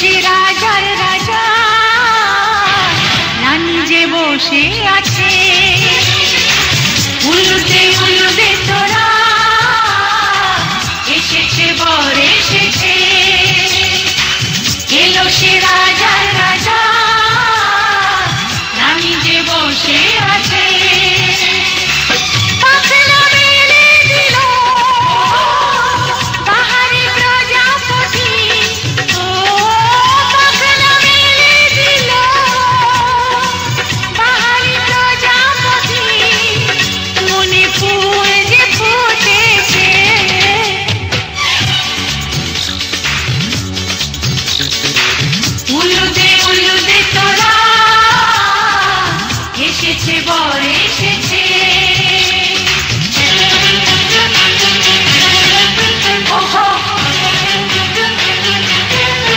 সে রাজার রাজা, রানী যে বসে আছে। উলুদে উলুদে তোরা, এসেছে বর এসেছে। এলো সে রাজার রাজা, রানী যে বসে আছে। এসেছে বর এসেছে। ওহো ওহো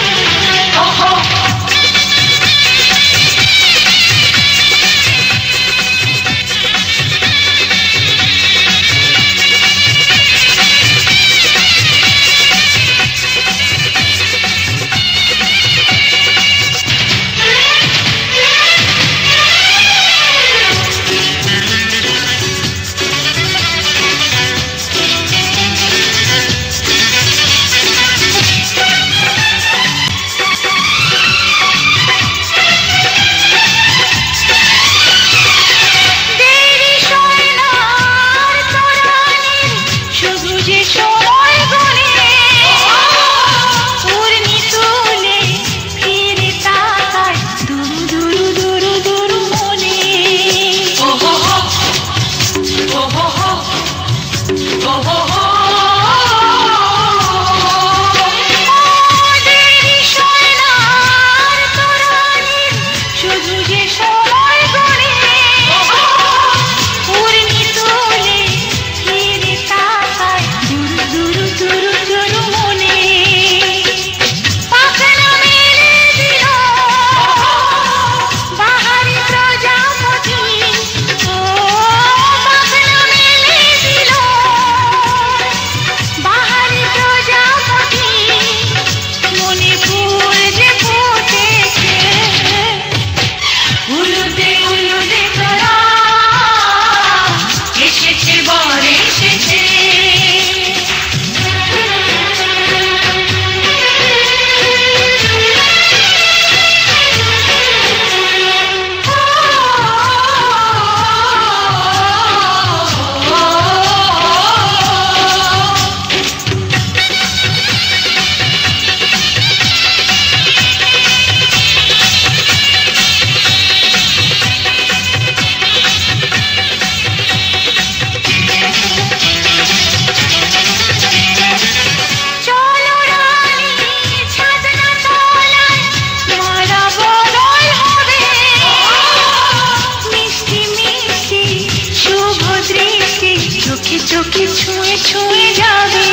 চোখে ছুঁয়ে ছুঁয়ে যাবে।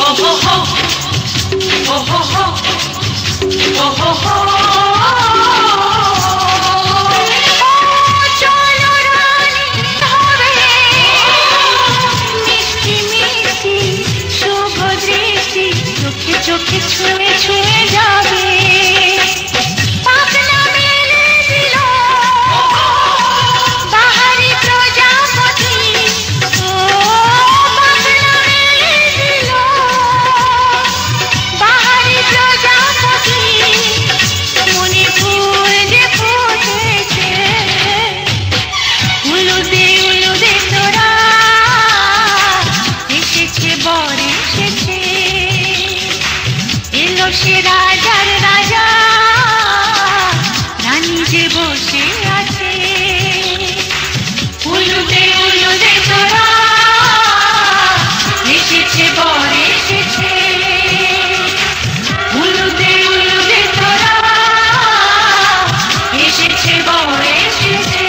ওহো হো ওহো হো ওহো হো চলো রানী হবে মিষ্টি মিষ্টি শুভ দৃষ্টি চোখে চোখে ছুঁয়ে ছুঁয়ে যাবে। সে রাজার রাজা, রানী যে বসে আছে। উলুদে উলুদে তোরা, এসেছে বর এসেছে। উলুদে উলুদে তোরা, এসেছে বর এসেছে।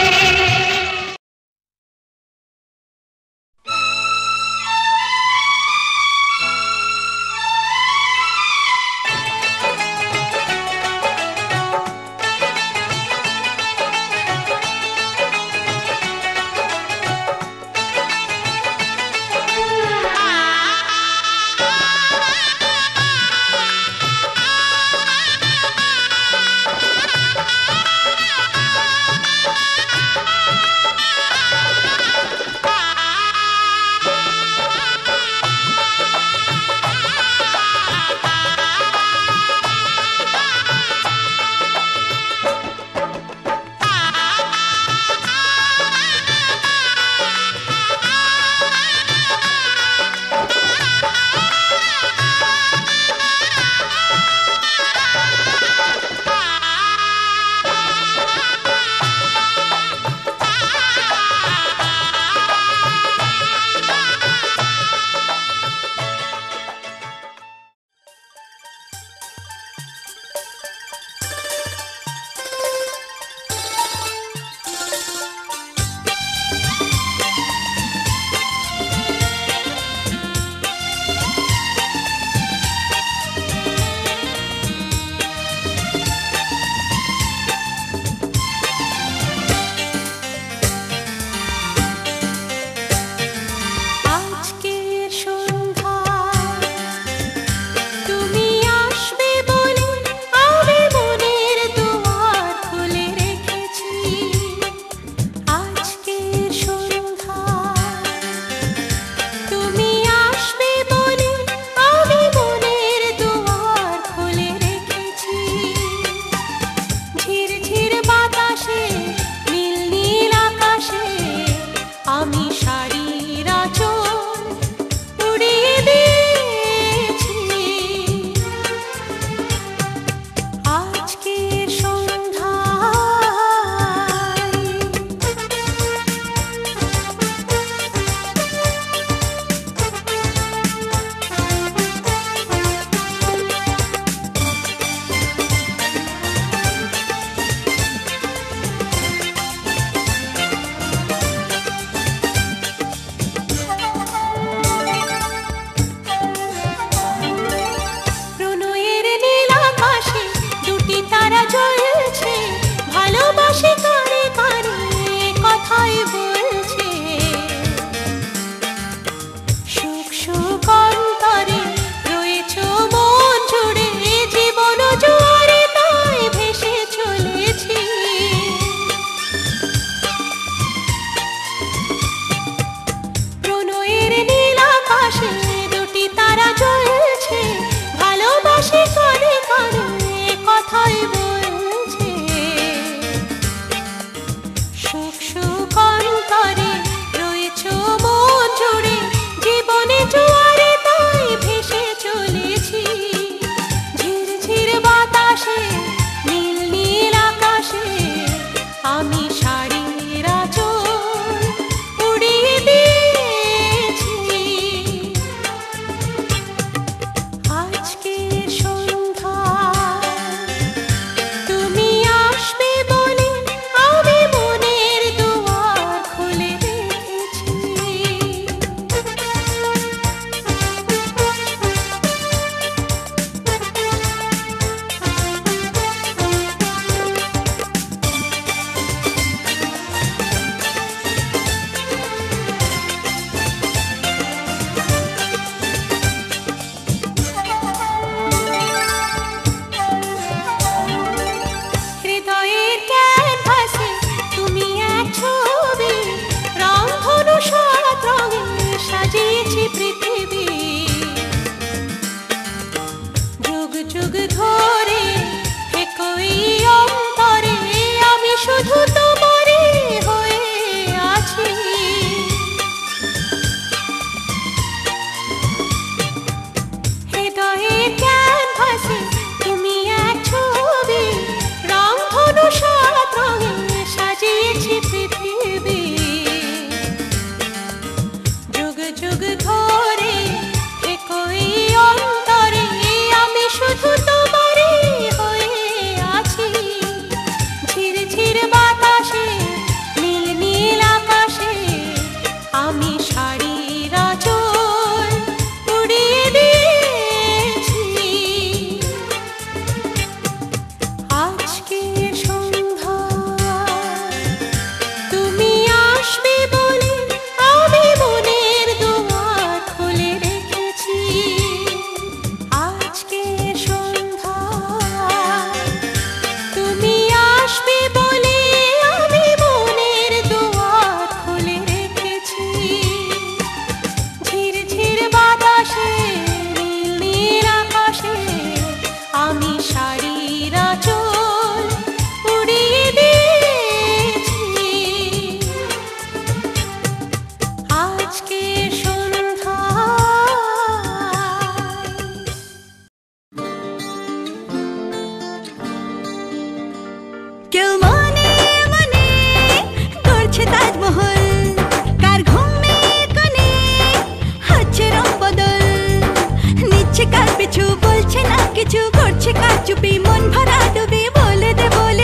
নিচ্ছে কার চুপি মন ভরা ডুবি বলে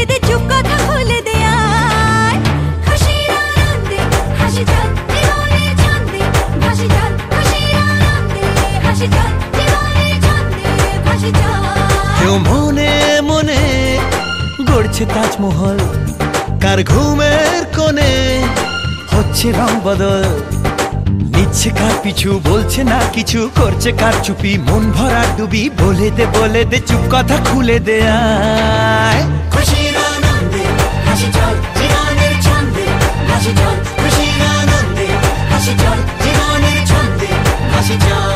দে চুপ কথা খুলে দে আয় খুশির আনন্দে হাসি চল জীবনের ছন্দে ভাসি চল খুশির আনন্দে হাসি চল জীবনের ছন্দে ভাসি চল কেউ মনে মনে গড়ছে তাজমহল কার ঘুমের কোণে হচ্ছে রং বদল নিচ্ছে কার পিছু বলছে না কিছু করছে কার চুপি মন ভরা ডুবি বলে দে চুপ কথা খুলে দে আয় খুশির আনন্দে হাসি চল জীবনের ছন্দে ভাসি চল খুশির আনন্দে হাসি চল জীবনের ছন্দে ভাসি চল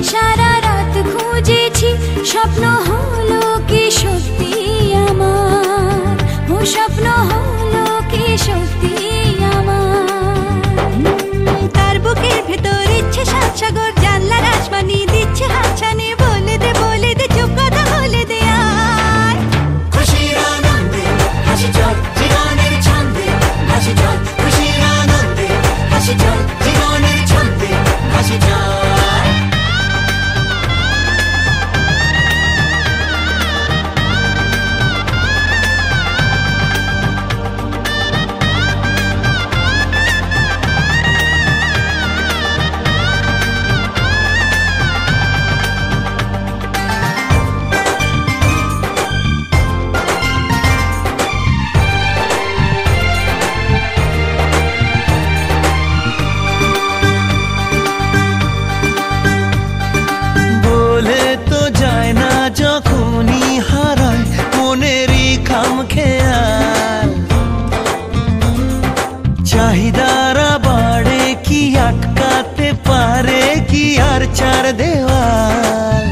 সারা রাত খুঁজেছি স্বপ্ন হলো কি সত্যি আমার ও স্বপ্ন হলো কি সত্যি আমার তার বুকের ভেতর ইচ্ছে সাত সাগর জানলার আসমানি দিচ্ছে হাতছানি বলে দে চুপ কথা বলে দে আয় খুশির আনন্দে হাসি চল জীবনের ছন্দে হাসি চল খুশির আনন্দে হাসি চল জীবনের ছন্দে হাসি চল যখনই হারায় মনেরই খাম খেয়াল চাহিদারা বাড়ে কি আটকাতে পারে কি আর চার দেওয়াল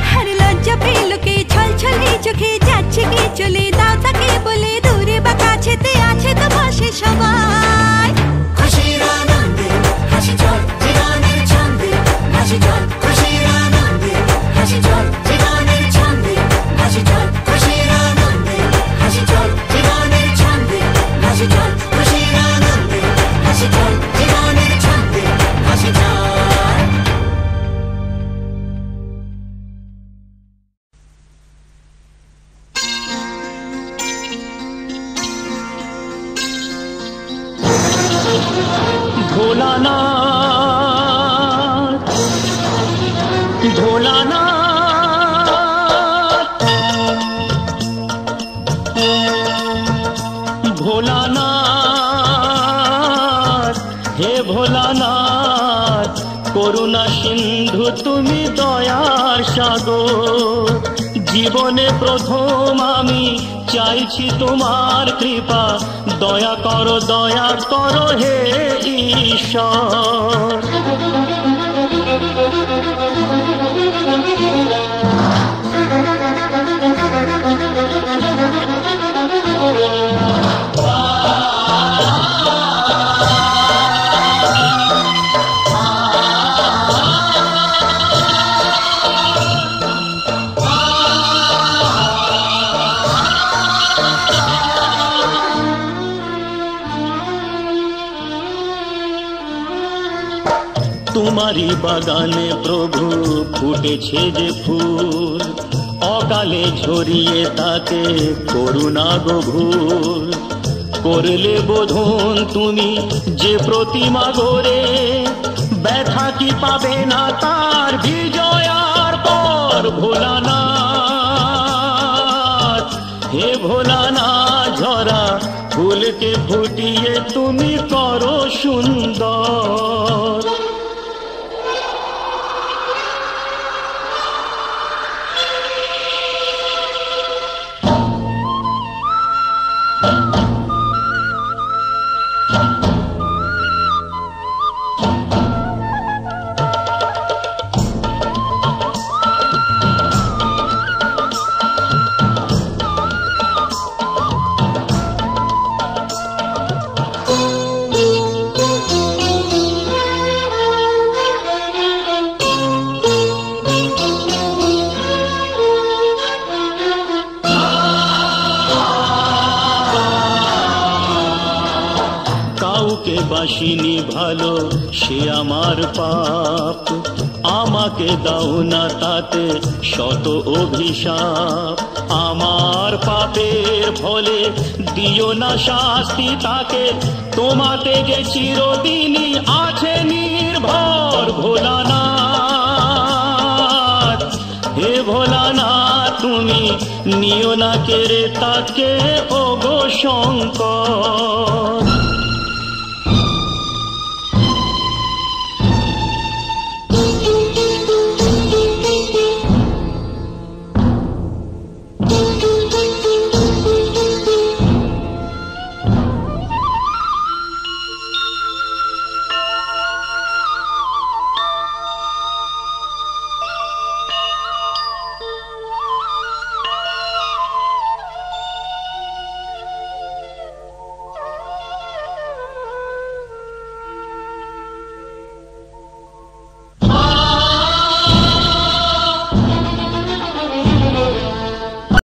হার লজ্জা পেল কে ছল ছলে চোখে যাচ্ছে কি চলে দাও তাকে বলে দূরে বা কাছেতে আছে তো পাশে সবাই খুশির আনন্দে হাসি চল জীবনের ছন্দে হাসি চল খুশির আনন্দে হাসি চল জীবনের ছন্দে হাসি চল খুশির আনন্দে হাসি চল জীবনের ছন্দে হাসি চল খুশির আনন্দে হাসি চল জীবনের ছন্দে হাসি চল ভোলানাথ হে ভোলানাথ করুণা সিন্ধু তুমি দয়ার সাগর জীবনে প্রথম আমি চাইছি তোমার কৃপা দয়া করো হে ঈশ্বর তোমারি বাগানে প্রভু ফুটেছে যে ফুল অকালে ঝরিয়ে তাতে করুণা গভীর করলে বোধন তুমি যে প্রতিমা গড়ে ব্যথা কি পাবে না তার বিজয়ার পর ভোলানাথ হে ভোলানাথ ঝরা ফুলকে ফুটিয়ে তুমি করো সুন্দর বাসিনি ভালো সে আমার পাপ, আমাকে দাও না তাতে শত অভিশাপ। আমার পাপের ফলে দিও না শাস্তি তাকে, তোমাতে যে চিরদিনই আছে নির্ভর ভোলানাথ। হে ভোলানাথ তুমি নিও না কেড়ে তাকে, ওগো শঙ্কর।